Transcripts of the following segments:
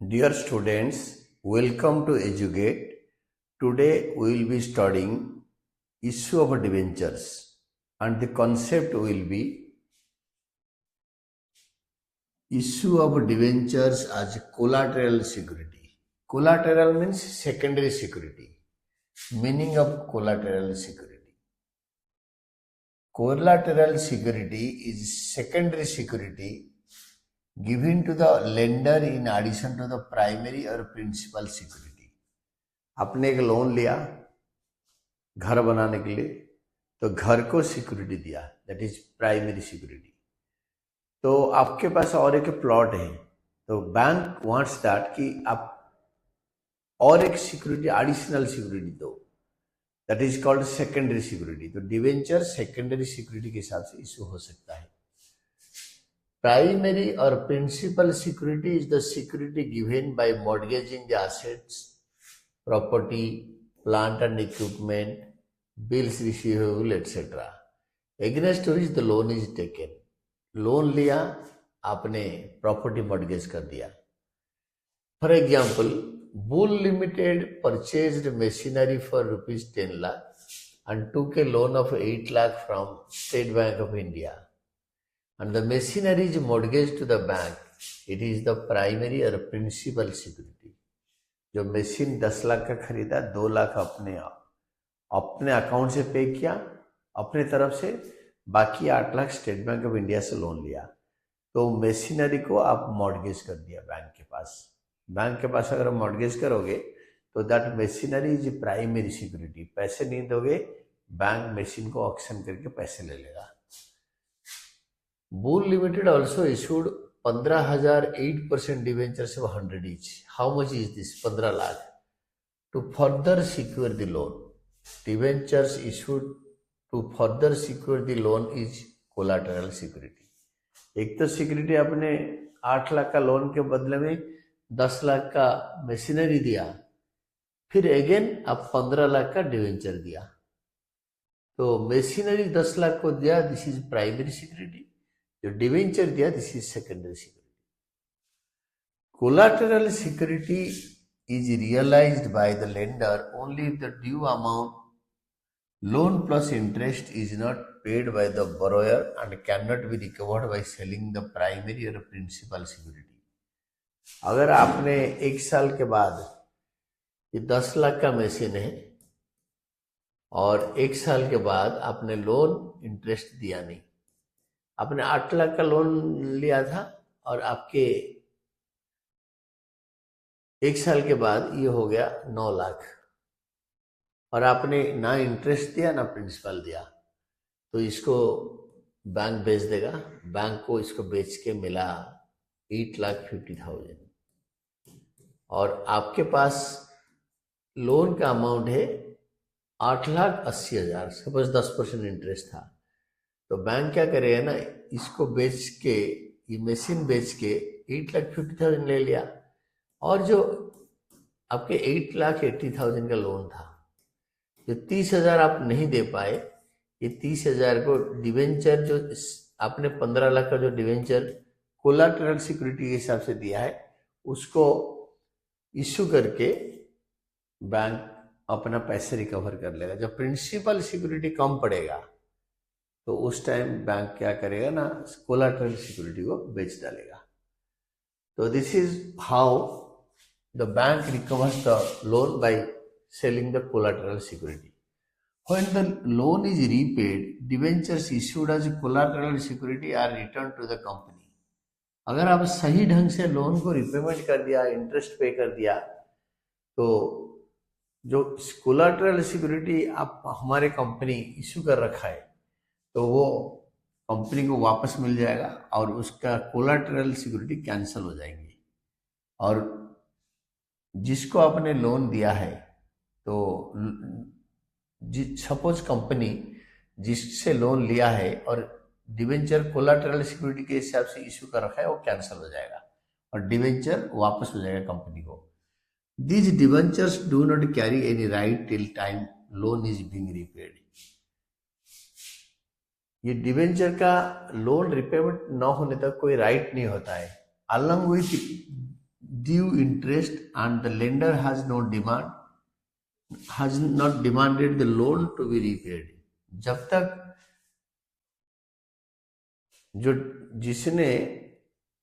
Dear students, welcome to Educate. Today we will be studying issue of debentures and the concept will be issue of debentures as collateral security. Collateral means secondary security. Meaning of collateral security. Collateral security is secondary security given to the lender in addition to the primary or principal security. आपने एक loan लिया घर बनाने के लिए, तो घर को सिक्योरिटी दिया, दैट इज प्राइमरी सिक्योरिटी। तो आपके पास और एक प्लॉट है, तो बैंक वांट्स दैट कि आप और एक सिक्योरिटी, एडिशनल सिक्योरिटी दो, that is called secondary security. तो डिवेंचर सेकेंडरी सिक्योरिटी के हिसाब से इशू हो सकता है। प्राइमरी और principal security is the security given by mortgaging the assets, property, plant and equipment, bills receivable etcetera against which the loan is taken. Loan लिया, आपने प्रॉपर्टी मॉर्गेज कर दिया। For example, bull limited purchased machinery for ₹10 lakh and took a loan of 8 lakh from State Bank of India, and the machinery is mortgaged to the bank. It is the primary or principal security. जो machine 10 lakh का खरीदा, 2 लाख अपने account से पे किया अपने तरफ से, बाकी 8 लाख स्टेट बैंक ऑफ इंडिया से लोन लिया। तो मशीनरी को आप मॉर्गेज कर दिया बैंक के पास। बैंक के पास अगर मॉर्गेज करोगे तो that machinery is primary security. पैसे नहीं दोगे, बैंक मशीन को ऑक्शन करके पैसे ले लेगा। Bull limited also issued 15,000 8% debentures of 100 each. How much is this? 15 lakh. To further secure the loan, debentures issued to further secure the loan is collateral security. एक तो सिक्योरिटी आपने 8 लाख का loan के बदले में 10 लाख का मशीनरी दिया, फिर अगेन आप 15 लाख का डिवेंचर दिया। तो मशीनरी 10 लाख को दिया, दिस इज प्राइमरी सिक्योरिटी। जो डिवेंचर दिया, this is secondary security. Collateral security is realized by the lender only if the due amount, loan plus interest, is not paid by the borrower and cannot be recovered by selling the primary or principal security. अगर आपने 1 साल के बाद, ये 10 लाख का machine है और 1 साल के बाद आपने लोन इंटरेस्ट दिया नहीं, आपने 8 लाख का लोन लिया था और आपके 1 साल के बाद ये हो गया 9 लाख और आपने ना इंटरेस्ट दिया ना प्रिंसिपल दिया, तो इसको बैंक बेच देगा। बैंक को इसको बेच के मिला 8,50,000 और आपके पास लोन का अमाउंट है 8,80,000। सपोज 10% इंटरेस्ट था, तो बैंक क्या करेगा ना, इसको बेच के, ये मशीन बेच के 8,50,000 ले लिया, और जो आपके 8,80,000 का लोन था, जो 30,000 आप नहीं दे पाए, ये 30,000 को डिवेंचर, जो आपने 15 लाख का जो डिवेंचर कोलाटरल सिक्योरिटी के हिसाब से दिया है, उसको इश्यू करके बैंक अपना पैसे रिकवर कर लेगा। जब प्रिंसिपल सिक्योरिटी कम पड़ेगा तो उस टाइम बैंक क्या करेगा ना, कोलाटरल सिक्योरिटी को बेच डालेगा। तो this is how the bank recovers the loan by selling the collateral security. When the loan is repaid, debentures issued as collateral security are returned to the company. अगर आप सही ढंग से लोन को रिपेमेंट कर दिया, इंटरेस्ट पे कर दिया, तो जो कोलाटरल सिक्योरिटी आप हमारे कंपनी इशू कर रखा है, तो वो कंपनी को वापस मिल जाएगा और उसका कोलाटरल सिक्योरिटी कैंसिल हो जाएंगी। और जिसको आपने लोन दिया है, तो सपोज कंपनी जिससे लोन लिया है और डिवेंचर कोलाटरल सिक्योरिटी के हिसाब से इशू कर रखा है, वो कैंसिल हो जाएगा और डिवेंचर वापस हो जाएगा कंपनी को। These debentures do not carry any right till time loan is being repaid. ये डिवेंचर का लोन रिपेमेंट न होने तक कोई राइट नहीं होता है। Along with due interest and the lender has not demanded the loan to be repaid. जब तक जो जिसने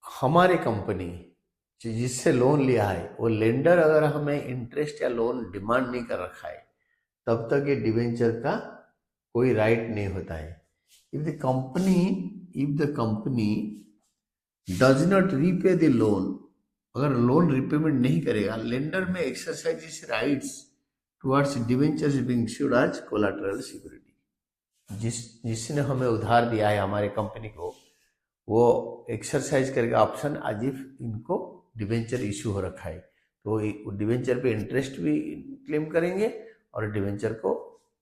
हमारे कंपनी जिससे लोन लिया है वो लेंडर अगर हमें इंटरेस्ट या लोन डिमांड नहीं कर रखा है तब तक ये डिवेंचर का कोई राइट नहीं होता है। If the company does not repay the loan, अगर लोन रिपेमेंट नहीं करेगा, lender may exercise is rights towards debentures being issued as collateral security. जिसने हमें उधार दिया है हमारे कंपनी को, वो एक्सरसाइज करेगा ऑप्शन आज इफ इनको डिवेंचर इशू हो रखा है, तो डिवेंचर पे इंटरेस्ट भी क्लेम करेंगे और डिवेंचर को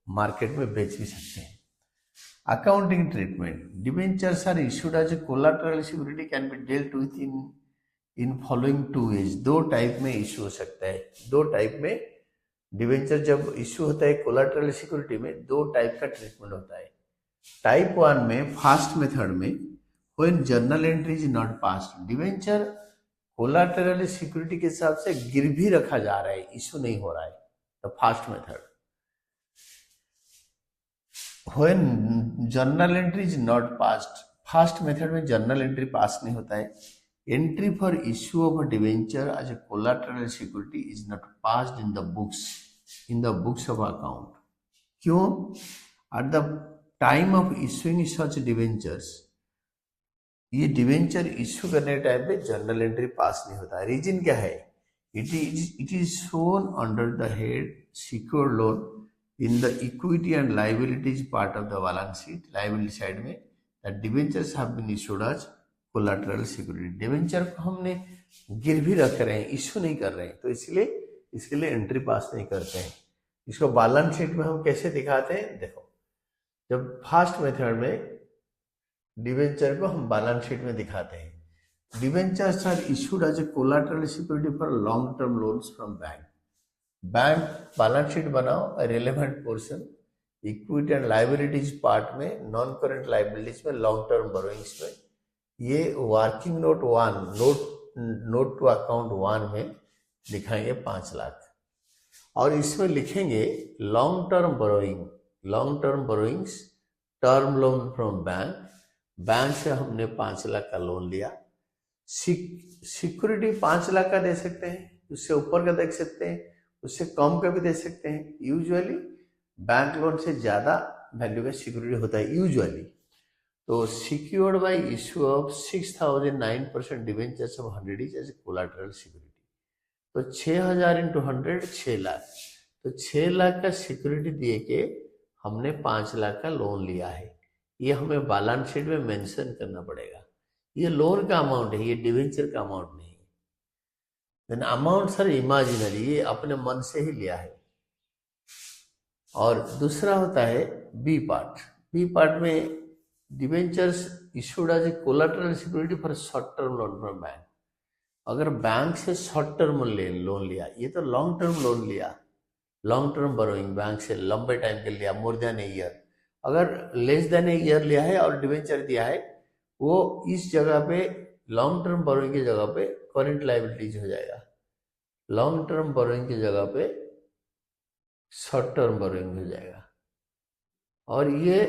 मार्केट में बेच भी सकते हैं। Accounting treatment, debentures are issued as a collateral security can be dealt with in following 2 ways। 2 type में इशू हो सकता है। 2 टाइप में डिवेंचर जब इशू होता है कोलैटरल सिक्योरिटी में 2 टाइप का ट्रीटमेंट होता है। टाइप 1 में फास्ट मेथड में when journal entry is not passed, debenture collateral security के हिसाब से गिरवी रखा जा रहा है, इशू नहीं हो रहा है, तो fast method. When journal entry is not passed, fast method में जर्नल एंट्री पास नहीं होता है। Entry for issue of a debenture as a collateral security is not passed in the books of account. क्यों? At the time of issuing such debentures, ये debenture issue करने के time पे journal entry pass नहीं होता है। Reason क्या है? It is shown under the head secured loan in the equity and liabilities part of the balance sheet. Liability side में that debentures have been issued as collateral security. Debenture को हमने गिरवी रख रहे हैं, इश्यू नहीं कर रहे हैं, तो इसलिए इसके लिए एंट्री पास नहीं करते हैं। इसको बैलेंस शीट में हम कैसे दिखाते हैं? देखो, जब फास्ट मेथड में डिवेंचर को हम बैलेंस शीट में दिखाते हैं, debentures are issued as a collateral security for long term loans from bank balance sheet बनाओ, relevant portion equity and liabilities part में, नॉन करेंट लाइबिलिटीज में, लॉन्ग टर्म बोरोइंग्स में, ये working note 1 note to account 1 में दिखाएंगे 5 लाख, और इसमें लिखेंगे long term borrowings, term loan from bank से हमने 5 लाख का लोन लिया। सिक्योरिटी 5 लाख का दे सकते हैं, उससे ऊपर का दे सकते हैं, उससे कम का भी दे सकते हैं। यूजुअली बैंक लोन से ज़्यादा वैल्यू का सिक्योरिटी होता है यूजुअली। तो secured by issue of 6,009% debentures of 100 is as collateral security. तो 6,000 इंटू 100 6 लाख, तो 6 लाख का सिक्योरिटी दिए के हमने 5 लाख का लोन लिया है। ये हमें बैलेंस शीट में मेंशन करना पड़ेगा। ये लोन का अमाउंट है, ये डिवेंचर का अमाउंट नहीं है। देन अमाउंट सर इमेजिनरी, ये अपने मन से ही लिया है। और दूसरा होता है बी पार्ट में debentures issued as a collateral security for short term loan from bank. अगर बैंक से शॉर्ट टर्म लोन लिया, ये तो लॉन्ग टर्म लोन लिया, लॉन्ग टर्म बोरोइंग बैंक से लंबे टाइम के लिया, मोर देन ए ईयर। अगर लेस देन ए ईयर लिया है और डिवेंचर दिया है, वो इस जगह पे लॉन्ग टर्म बोरोइंग की जगह पे करेंट लाइबिलिटीज हो जाएगा, लॉन्ग टर्म बोरोइंग की जगह पे शॉर्ट टर्म बोरोइंग हो जाएगा, और ये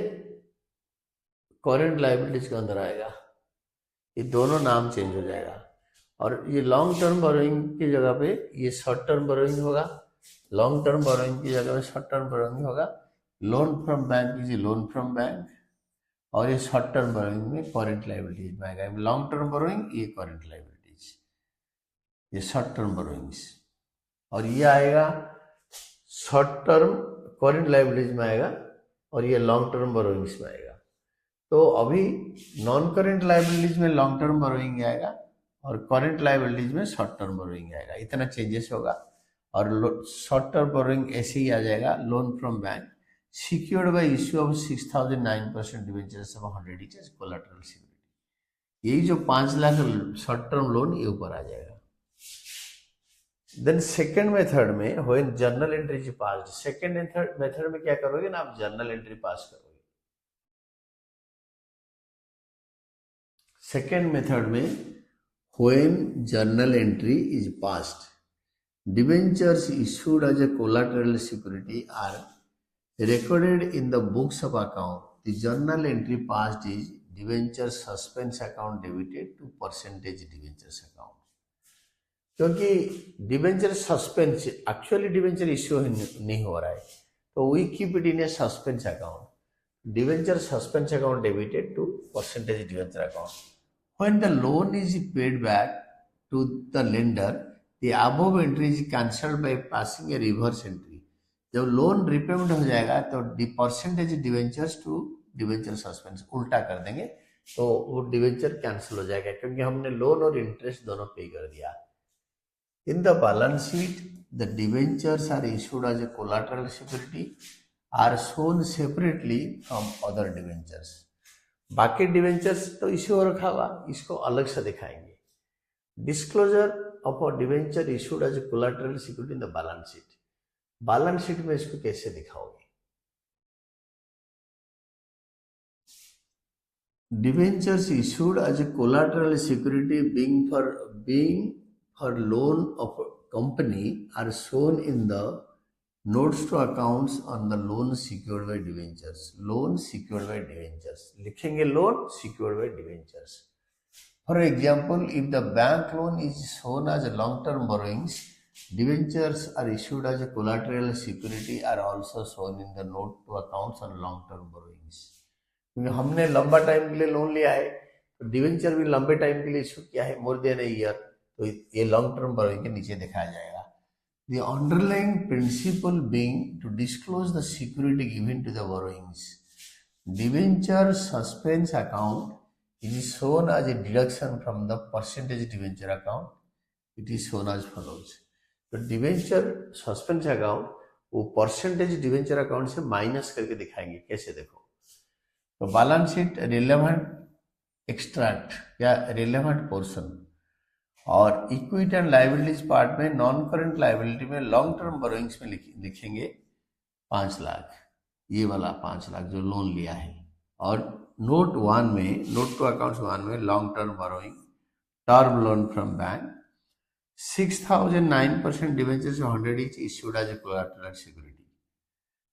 करेंट लाइबिलिटीज के अंदर आएगा। ये दोनों नाम चेंज हो जाएगा, और ये लॉन्ग टर्म बोरोइंग की जगह पे ये शॉर्ट टर्म बोरोइंग होगा, लॉन्ग टर्म बोरोइंग की जगह पे शॉर्ट टर्म बोरोइंग होगा। Loan from bank is loan from bank, और ये शॉर्ट टर्म बोरोइंग में करेंट लाइबिलिटीज में आएगा। लॉन्ग टर्म बोरोइंग, ये करेंट लाइबिलिटीज, ये शॉर्ट टर्म बोरोइंग्स, और ये आएगा शॉर्ट टर्म करेंट लाइबिलिटीज में आएगा, और ये लॉन्ग टर्म बोरोइंग्स में आएगा। तो अभी नॉन करेंट लाइबिलिटीज में लॉन्ग टर्म बोरोइंग आएगा और करेंट लाइबिलिटीज में शॉर्ट टर्म बोरोइंग आएगा। इतना चेंजेस होगा, और शॉर्ट टर्म बोरोइंग ऐसे ही आ जाएगा, loan from bank secured by issue of 6,009% debentures of 100 is as collateral security. यही जो 5 लाख शॉर्ट टर्म लोन ये ऊपर आ जाएगा। देन सेकेंड मेथड में when journal entry is passed, second method में क्या करोगे ना, आप जर्नल एंट्री पास करोगे। सेकेंड मेथड में When journal entry is passed, debentures issued as a collateral security are recorded in the books of account. The journal entry passed is debenture suspense account debited to percentage debentures account. क्योंकि debenture suspense actually debenture issue नहीं हो रहा है, तो we keep it in a suspense account. Debenture suspense account debited to percentage debenture account. When the loan is paid back to the lender, the above entry is cancelled by passing a reverse entry. जब loan repayment हो जाएगा तो percentage debentures to debenture suspense उल्टा कर देंगे, तो वो debenture cancel हो जाएगा क्योंकि हमने लोन और इंटरेस्ट दोनों पे कर दिया. In the balance sheet, the debentures are issued as a collateral security, are shown separately from other debentures. बाकी debentures तो इश्यू हो रखा हुआ, इसको अलग से दिखाएंगे. Disclosure of a debenture issued as a collateral security in the balance sheet. balance sheet में इसको कैसे दिखाओगे? Debentures issued as a collateral security being for loan of a company are shown in the notes to accounts on the loan secured by debentures. Loan secured by debentures. लिखेंगे loan secured by debentures. For example, if the bank loan is shown as a long-term borrowings, debentures are issued as a collateral security are also shown in the note to accounts on long-term borrowings. क्योंकि हमने लंबा time के लिए loan लिया है, तो debenture भी लंबे टाइम के लिए इशू किया है, मोर देन ए ईयर, तो ये लॉन्ग टर्म बोरोइंग के नीचे दिखाया जाएगा. The underlying principle being to disclose the security given to the borrowings. Debenture suspense account is shown as a deduction from the percentage debenture account. It is shown as follows. तो debenture suspense account वो percentage debenture account से minus करके दिखाएंगे. कैसे देखो, तो balance sheet relevant extract या relevant portion और इक्विटी एंड लाइबिलिटीज पार्ट में नॉन करंट लाइबिलिटी में लॉन्ग टर्म बोरोइंग्स में लिखेंगे 5 लाख, ये वाला 5 लाख जो लोन लिया है. और नोट 1 में, नोट टू अकाउंट्स 1 में long term borrowing term loan from bank 6,009% debenture से 100 each issued as a collateral security.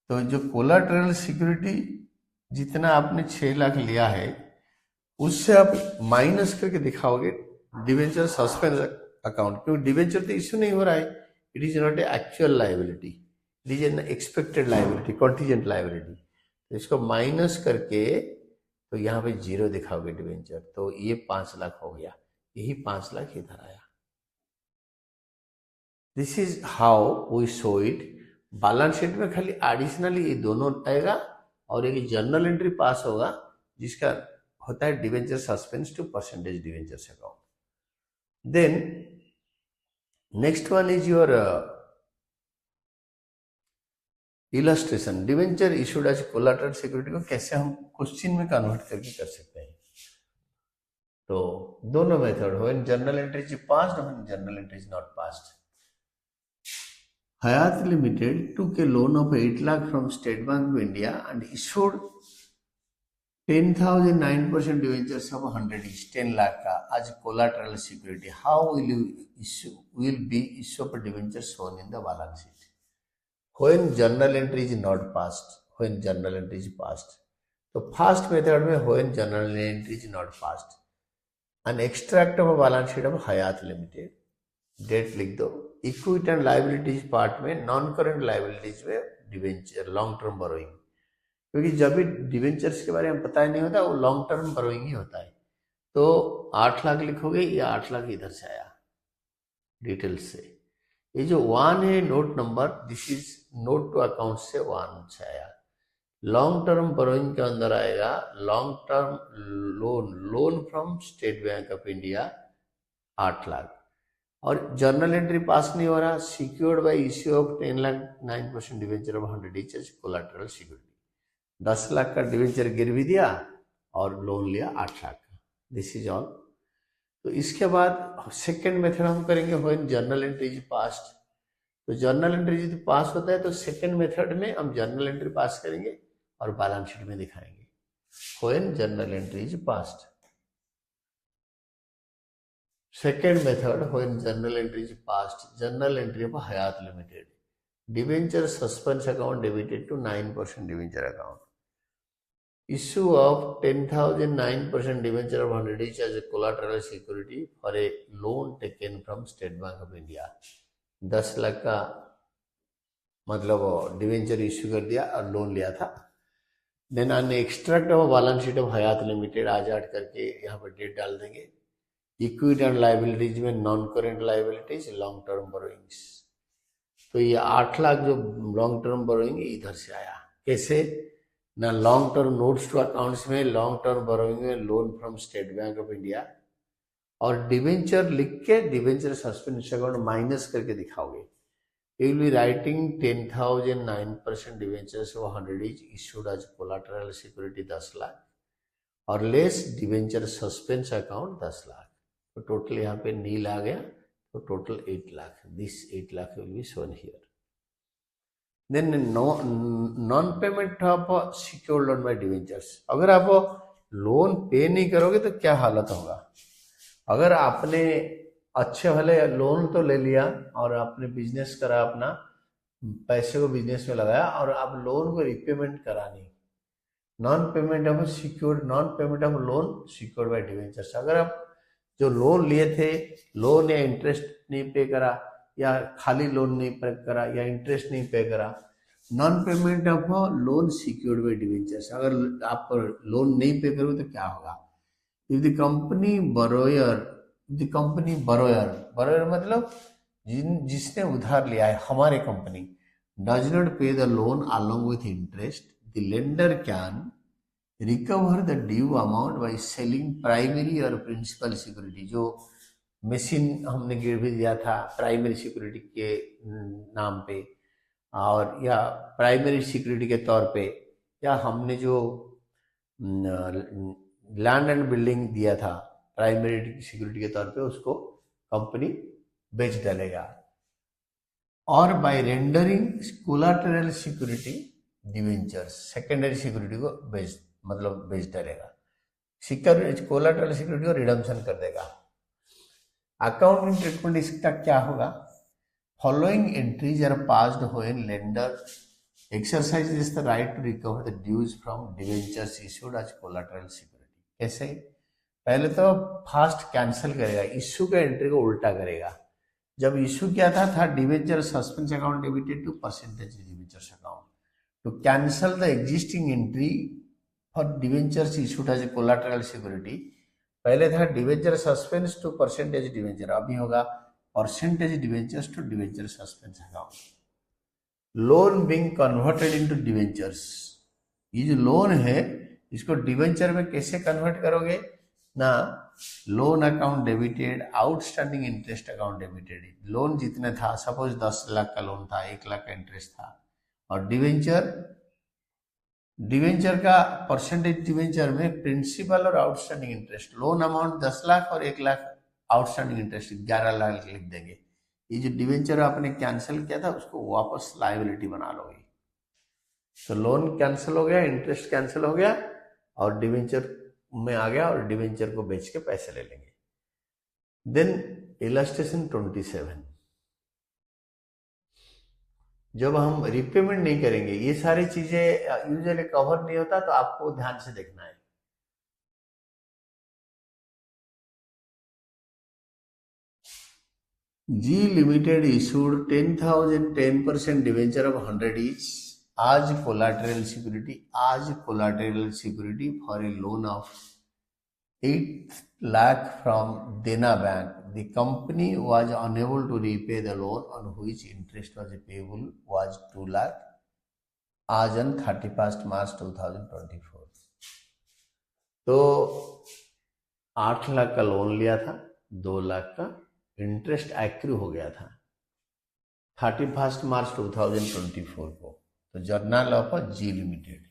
तो जो कोलैटरल सिक्योरिटी जितना आपने 6 लाख लिया है उससे आप माइनस करके दिखाओगे डिवेंचर सस्पेंस अकाउंट, क्योंकि डिवेंचर तो इश्यू नहीं हो रहा है. It is not a actual liability, it is an expected liability, contingent liability. तो इसको माइनस करके तो यहाँ पे 0 दिखाओगे डिवेंचर, तो ये 5 लाख हो गया, यही 5 लाख इधर आया. This is how we show it. Balance sheet में खाली एडिशनली ये दोनों आएगा और एक जर्नल एंट्री पास होगा जिसका होता है debenture suspense to percentage debentures account. Then next one is your illustration. Debenture issued as collateral security को कैसे हम क्वेश्चन में कन्वर्ट करके कर सकते हैं. तो दोनों method, when journal entry is passed, when journal entry is not passed. Hayat Limited took a loan of 8 lakh from State Bank of India and issued 10,009% debentures of 100 each, 10 lakh का as collateral security. How will you issue? Will be issue of debentures shown in the balance sheet. When journal entry is not passed, when journal entry is passed. तो first method में when journal entry is not passed, an extract of a balance sheet of Hayat Limited, date लिख दो. Equity and liabilities part में non current liabilities में debenture long term borrowing, क्योंकि जब भी debentures के बारे में पता ही नहीं होता वो लॉन्ग टर्म बोरोइंग ही होता है. तो 8 लाख लिखोगे, ये 8 लाख इधर से आया डिटेल्स से. ये जो 1 है note number, this is note to account से 1 से आया. लॉन्ग टर्म बोरोइंग के अंदर आएगा long term loan from State Bank of India 8 lakh. और जर्नल एंट्री पास नहीं हो रहा, secured by issue of 10 lakh 9% debenture of 100 each as collateral security. 10 lakh का डिवेंचर गिरवी दिया और लोन लिया 8 लाख का. This is all. तो इसके बाद सेकेंड मेथड हम करेंगे when journal entry is passed. तो जर्नल एंट्री यदि पास होता है तो सेकेंड मेथड में हम जर्नल एंट्री पास करेंगे और बैलेंस शीट में दिखाएंगे when journal entry is passed. Second method, when journal entry is passed, journal entry of Hayat Limited. Debenture suspense account debited to 9% debenture account. Issue of 10,000 9% debenture of 100 each as a collateral security for a loan taken from State Bank of India. 10 lakh का मतलब debenture issue कर दिया और loan लिया था. Then on extract of balance sheet of Hayat Limited आज add करके यहाँ पर डेट डाल देंगे. इक्विटी एंड लाइबिलिटीज में non current liabilities, long term borrowings. तो ये 8 लाख जो लॉन्ग टर्म बोरोइंग इधर से आया. कैसे ना, long term notes to accounts में लॉन्ग टर्म बोरोइंग में लोन फ्रॉम स्टेट बैंक ऑफ इंडिया और डिवेंचर लिख के डिवेंचर सस्पेंशन अकाउंट माइनस करके दिखाओगे. You will be writing 10,000 9% debentures of 100 each issued as collateral security 10 lakh और less debenture suspense account 10 lakh. तो टोटल यहाँ पे नील आ गया. तो total 8 lakh. This 8 lakh will be shown here. Then non payment of secured loan by debentures. अगर आप loan पे नहीं करोगे तो क्या हालत होगा. अगर आपने अच्छे भले लोन तो ले लिया और आपने बिजनेस करा, अपना पैसे को बिजनेस में लगाया और आप लोन को रिपेमेंट करा नहीं. Non payment of secured, non payment of loan secured by debentures. अगर आप जो लोन लिए थे, लोन या इंटरेस्ट नहीं पे करा या खाली लोन नहीं पे करा या इंटरेस्ट नहीं पे करा, non payment of loan secured by debentures. अगर आप लोन नहीं पे करोगे तो क्या होगा. इफ द कंपनी बरोयर मतलब जिसने उधार लिया है, हमारे कंपनी डज नॉट पे the loan along with interest, the lender can recover the due amount by selling primary और प्रिंसिपल सिक्योरिटी. जो मशीन हमने गिरवी दिया था प्राइमरी सिक्योरिटी के नाम पे और या प्राइमरी सिक्योरिटी के तौर पे, या हमने जो लैंड एंड बिल्डिंग दिया था प्राइमरी सिक्योरिटी के तौर पे, उसको कंपनी बेच डालेगा. और by rendering collateral security debentures, secondary security को बेच डालेगा. कोलाटरल सिक्योरिटी को रिडम्पशन कर देगा. अकाउंटिंग ट्रीटमेंट इसका क्या होगा. Following entries are passed when lender exercises the right to recover the dues from debentures issued as collateral security. कैसे, पहले तो फास्ट कैंसिल करेगा, इश्यू के एंट्री को उल्टा करेगा. जब इश्यू किया था debenture suspense account debited to percentage debentures account. To cancel the existing entry for debentures issued as a collateral security, पहले था debenture suspense to percentage debenture, अभी होगा percentage debentures to debenture suspense account. Loan being converted into debentures. ये जो loan है इसको debenture में कैसे कन्वर्ट करोगे ना. Loan account debited, outstanding interest account debited. Loan जितने था, सपोज 10 लाख का लोन था, 1 लाख का इंटरेस्ट था, और डिवेंचर का परसेंटेज डिवेंचर में प्रिंसिपल और outstanding interest. Loan amount 10 lakh और 1 लाख आउटस्टैंडिंग इंटरेस्ट 11 लाख लिख देंगे. ये जो डिवेंचर आपने कैंसिल किया था उसको वापस लायबिलिटी बना लोगे. तो लोन कैंसिल हो गया, इंटरेस्ट कैंसिल हो गया और डिवेंचर में आ गया और डिवेंचर को बेच के पैसे ले लेंगे. Then illustration 27. जब हम रिपेमेंट नहीं करेंगे, ये सारी चीजें यूजुअली कवर नहीं होता, तो आपको ध्यान से देखना है. G limited issued 10,000 10% debenture of 100 each as collateral security for a loan of 8 lakh from Dena Bank. The company was unable to repay the loan on which interest was payable was 2 lakh as on 31st March 2024. तो 8 लाख का loan लिया था, 2 लाख का interest accrue हो गया था 31 मार्च 2024 को. तो जर्नल ऑफ जी लिमिटेड.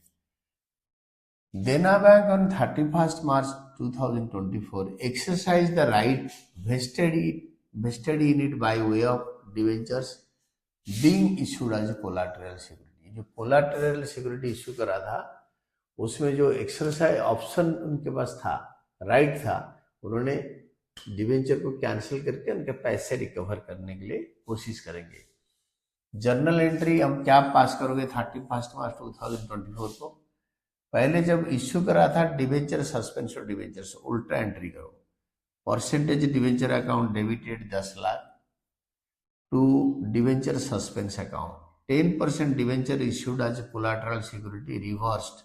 देना bank on 31 March 2024 exercise the right vested in it by way of debentures being issued as collateral security. जो collateral security इश्यू करा था उसमें जो एक्सरसाइज ऑप्शन उनके पास था, राइट था, उन्होंने डिवेंचर को कैंसिल करके उनके पैसे रिकवर करने के लिए कोशिश करेंगे। जर्नल एंट्री हम क्या पास करोगे 31 मार्च 2024 को? पहले जब इश्यू करा था डिवेंचर सस्पेंस और डिवेंचर से उल्टा एंट्री करो। Percentage debenture account debited 10 lakh to debenture suspense account. 10% debenture issued as collateral security reversed.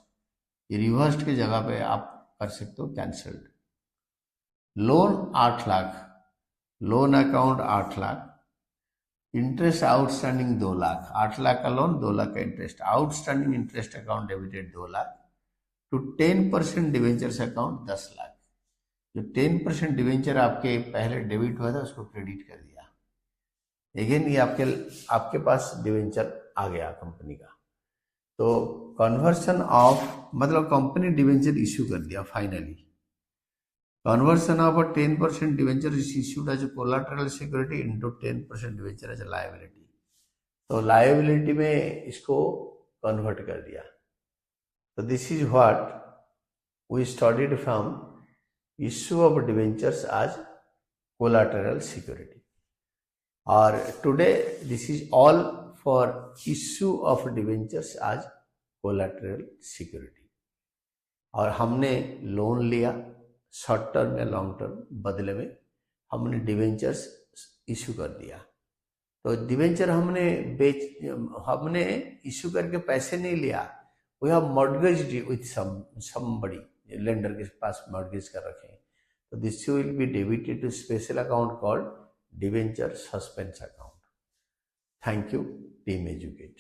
ये रिवर्स्ड की जगह पे आप कर सकते हो cancelled. Loan 8 lakh, loan account 8 lakh, interest outstanding 2 lakh, 8 lakh का लोन 2 लाख का interest, outstanding interest account debited 2 lakh to 10% debentures account 10 lakh. जो 10% डिवेंचर आपके पहले डेबिट हुआ था उसको क्रेडिट कर दिया। अगेन ये आपके पास डिवेंचर आ गया कंपनी का। तो कन्वर्सन ऑफ मतलब कंपनी डिवेंचर इश्यू कर दिया finally. Conversion of 10% debenture is issued as collateral security into 10% debenture as liability. तो लायबिलिटी में इसको कन्वर्ट कर दिया। तो this is what we studied from issue of debentures as collateral security. और today this is all for issue of debentures as collateral security. और हमने loan लिया शॉर्ट टर्म या लॉन्ग टर्म, बदले में हमने डिवेंचर्स इशू कर दिया। तो डिवेंचर हमने इशू करके पैसे नहीं लिया, we have mortgaged with somebody, lender के पास मॉर्गेज कर रखे हैं। तो this will be debited to special account called debenture suspense account. Thank you team educate.